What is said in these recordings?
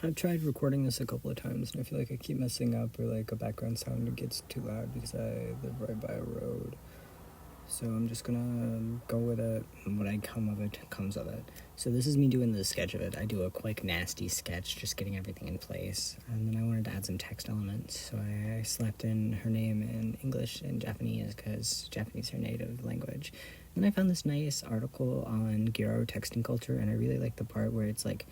I've tried recording this a couple of times, and I feel like I keep messing up, or like a background sound gets too loud because I live right by a road. So I'm just gonna go with it, and what I come of it comes of it. So this is me doing the sketch of it. I do a quick, nasty sketch, just getting everything in place, and then I wanted to add some text elements, so I slapped in her name in English and Japanese, because Japanese is her native language. Then I found this nice article on gyro texting culture, and I really like the part where it's like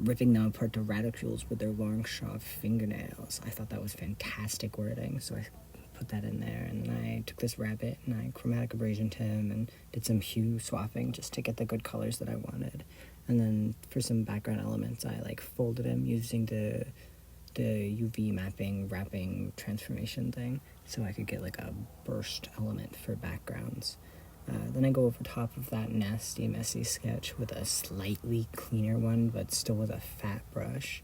ripping them apart to radicules with their long, sharp fingernails. I thought that was fantastic wording, so I put that in there, and then I took this rabbit and I chromatic abrasioned him and did some hue swapping just to get the good colors that I wanted. And then for some background elements, I like folded him using the UV mapping, wrapping transformation thing, so I could get like a burst element for backgrounds. Then I go over top of that nasty, messy sketch with a slightly cleaner one, but still with a fat brush.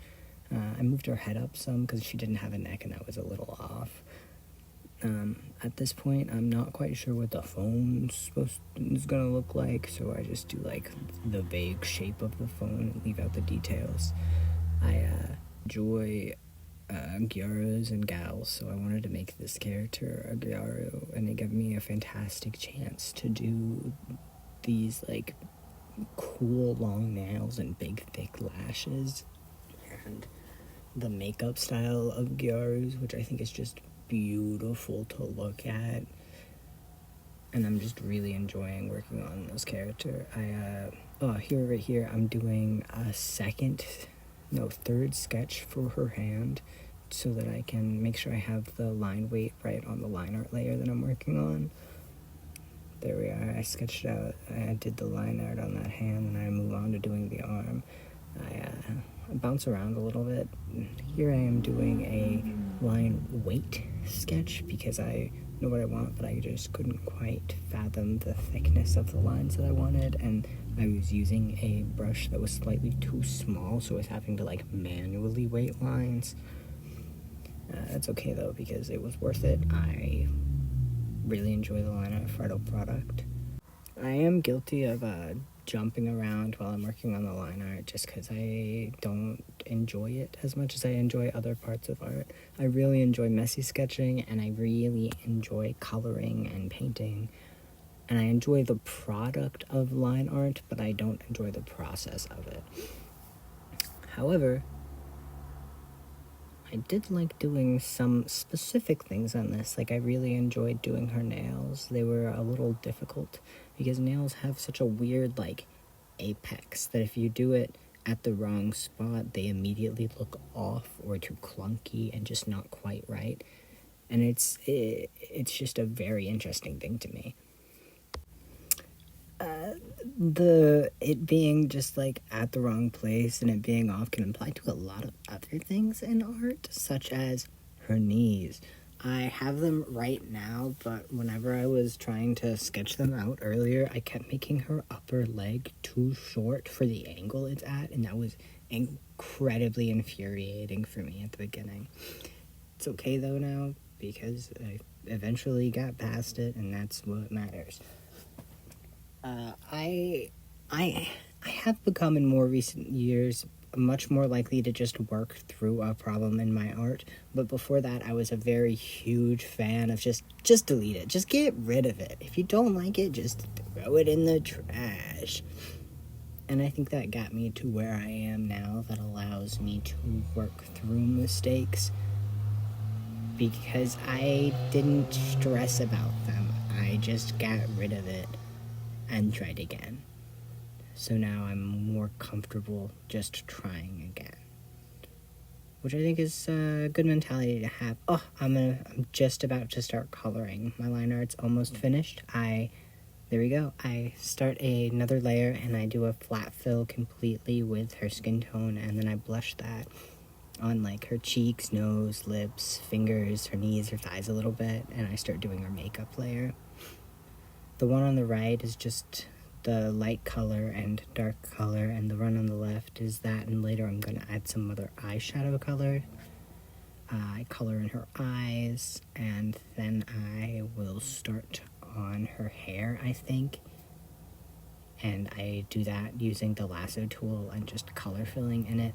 I moved her head up some because she didn't have a neck and that was a little off. At this point, I'm not quite sure what the phone is gonna look like, so I just do like the vague shape of the phone and leave out the details. I enjoy gyarus and gals, so I wanted to make this character a gyaru, and it gave me a fantastic chance to do these like cool long nails and big thick lashes, and the makeup style of gyarus, which I think is just beautiful to look at, and I'm just really enjoying working on this character. Right here, I'm doing a third sketch for her hand, so that I can make sure I have the line weight right on the line art layer that I'm working on. There we are. I sketched out, I did the line art on that hand, and I move on to doing the arm. I bounce around a little bit. Here I am doing a line weight sketch because I know what I want, but I just couldn't quite fathom the thickness of the lines that I wanted, and I was using a brush that was slightly too small, so I was having to like manually weight lines. It's okay though, because it was worth it. I really enjoy the line art final product. I am guilty of jumping around while I'm working on the line art just because I don't enjoy it as much as I enjoy other parts of art. I really enjoy messy sketching, and I really enjoy coloring and painting, and I enjoy the product of line art, but I don't enjoy the process of it. However, I did like doing some specific things on this. Like, I really enjoyed doing her nails. They were a little difficult because nails have such a weird, like, apex that if you do it at the wrong spot, they immediately look off or too clunky and just not quite right. And it's just a very interesting thing to me. It being just like at the wrong place and it being off can apply to a lot of other things in art, such as her knees. I have them right now, but whenever I was trying to sketch them out earlier, I kept making her upper leg too short for the angle it's at, and that was incredibly infuriating for me at the beginning. It's okay though now, because I eventually got past it, and that's what matters. I have become in more recent years much more likely to just work through a problem in my art, but before that I was a very huge fan of just delete it, just get rid of it. If you don't like it, just throw it in the trash. And I think that got me to where I am now, that allows me to work through mistakes because I didn't stress about them. I just got rid of it and tried again. So now I'm more comfortable just trying again, which I think is a good mentality to have. I'm just about to start coloring. My line art's almost finished. There we go. I start another layer and I do a flat fill completely with her skin tone, and then I blush that on like her cheeks, nose, lips, fingers, her knees, her thighs a little bit, and I start doing her makeup layer. The one on the right is just the light color and dark color, and the one on the left is that, and later I'm going to add some other eyeshadow color. I color in her eyes, and then I will start on her hair, I think. And I do that using the lasso tool and just color filling in it.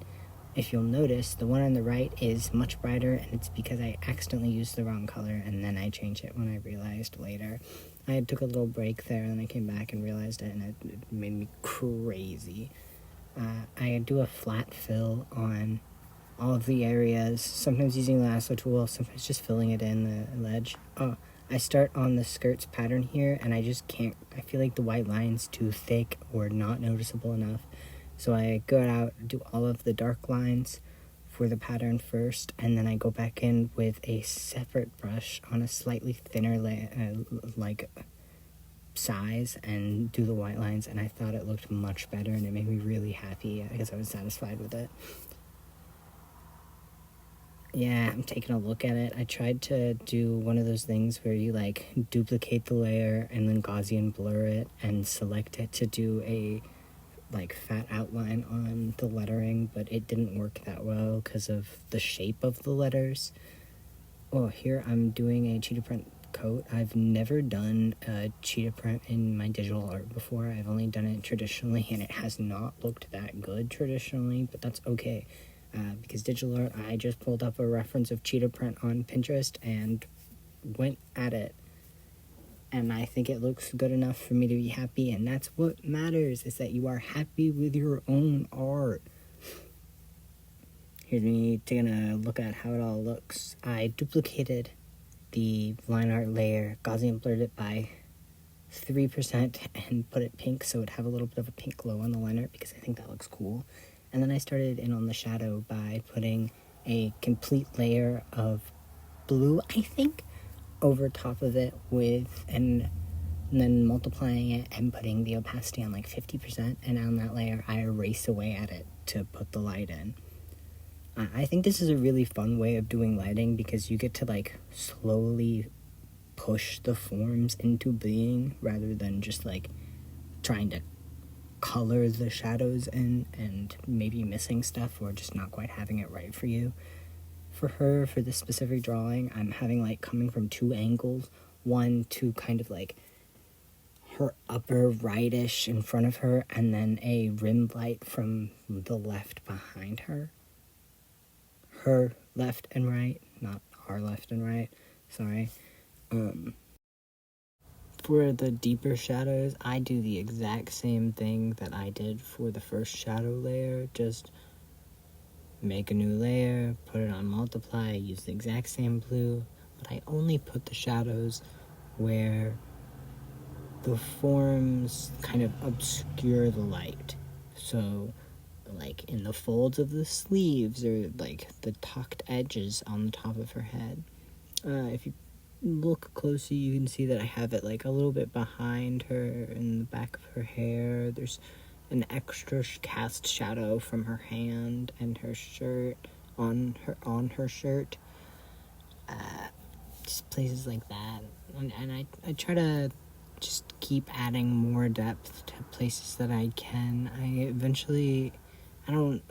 if you'll notice, the one on the right is much brighter, and it's because I accidentally used the wrong color, and then I changed it when I realized later. I took a little break there, and then I came back and realized it, and it made me crazy. I do a flat fill on all of the areas, sometimes using the lasso tool, sometimes just filling it in the ledge. I start on the skirts pattern here, and I just can't, I feel like the white line's too thick or not noticeable enough. So I go out, do all of the dark lines for the pattern first, and then I go back in with a separate brush on a slightly thinner size and do the white lines, and I thought it looked much better, and it made me really happy because I was satisfied with it. Yeah, I'm taking a look at it. I tried to do one of those things where you like duplicate the layer and then Gaussian blur it and select it to do a like fat outline on the lettering, but it didn't work that well because of the shape of the letters. Oh, here I'm doing a cheetah print coat. I've never done a cheetah print in my digital art before. I've only done it traditionally, and it has not looked that good traditionally, but that's okay. Because digital art, I just pulled up a reference of cheetah print on Pinterest and went at it. And I think it looks good enough for me to be happy, and that's what matters, is that you are happy with your own art. Here's me taking a look at how it all looks. I duplicated the line art layer, Gaussian blurred it by 3% and put it pink so it would have a little bit of a pink glow on the line art because I think that looks cool. And then I started in on the shadow by putting a complete layer of blue, I think, over top of it and then multiplying it and putting the opacity on like 50%, and on that layer I erase away at it to put the light in. I think this is a really fun way of doing lighting because you get to like slowly push the forms into being rather than just like trying to color the shadows in and maybe missing stuff or just not quite having it right for you. For this specific drawing, I'm having like coming from two angles. One to kind of like her upper rightish in front of her, and then a rim light from the left behind her. Her left and right, not our left and right, sorry. For the deeper shadows, I do the exact same thing that I did for the first shadow layer, just make a new layer, put it on multiply, use the exact same blue, but I only put the shadows where the forms kind of obscure the light. So, like in the folds of the sleeves or like the tucked edges on the top of her head. If you look closely, you can see that I have it like a little bit behind her in the back of her hair. There's an extra cast shadow from her hand and her shirt on her shirt. Just places like that, and I try to just keep adding more depth to places that I can. I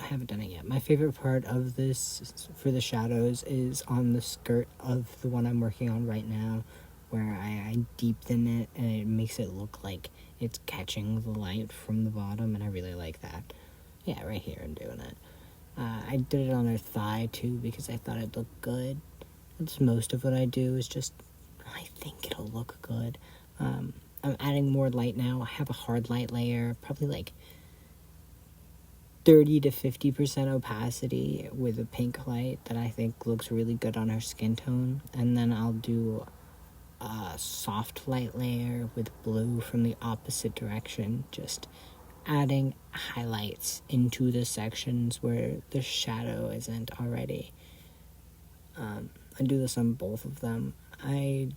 haven't done it yet. My favorite part of this for the shadows is on the skirt of the one I'm working on right now, where I deepen it and it makes it look like it's catching the light from the bottom, and I really like that. Yeah, right here I'm doing it. I did it on her thigh too because I thought it looked good. That's most of what I do is just, I think it'll look good. I'm adding more light now. I have a hard light layer, probably like 30 to 50% opacity with a pink light that I think looks really good on her skin tone. And then I'll do a soft light layer with blue from the opposite direction, just adding highlights into the sections where the shadow isn't already. I do this on both of them. I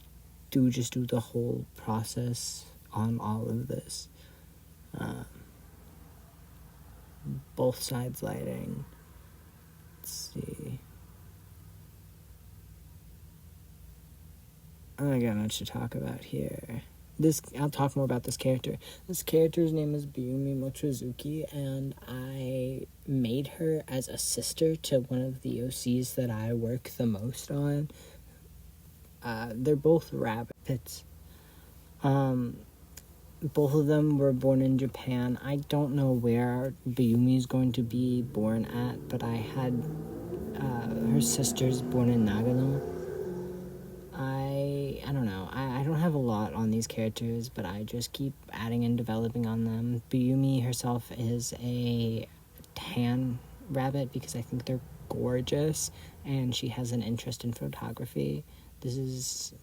do the whole process on all of this. Both sides lighting. Let's see. I don't got much to talk about here. I'll talk more about this character. This character's name is Biumi Mochizuki, and I made her as a sister to one of the OCs that I work the most on. They're both rabbits. both of them were born in Japan. I don't know where Biumi is going to be born at, but I had her sister's born in Nagano. I don't know. I don't have a lot on these characters, but I just keep adding and developing on them. Biumi herself is a tan rabbit because I think they're gorgeous, and she has an interest in photography. This is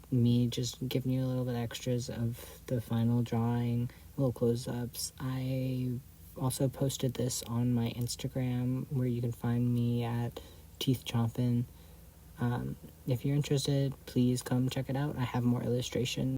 me just giving you a little bit extras of the final drawing, little close-ups. I also posted this on my Instagram, where you can find me at Teeth Chompin'. If you're interested, please come check it out. I have more illustrations.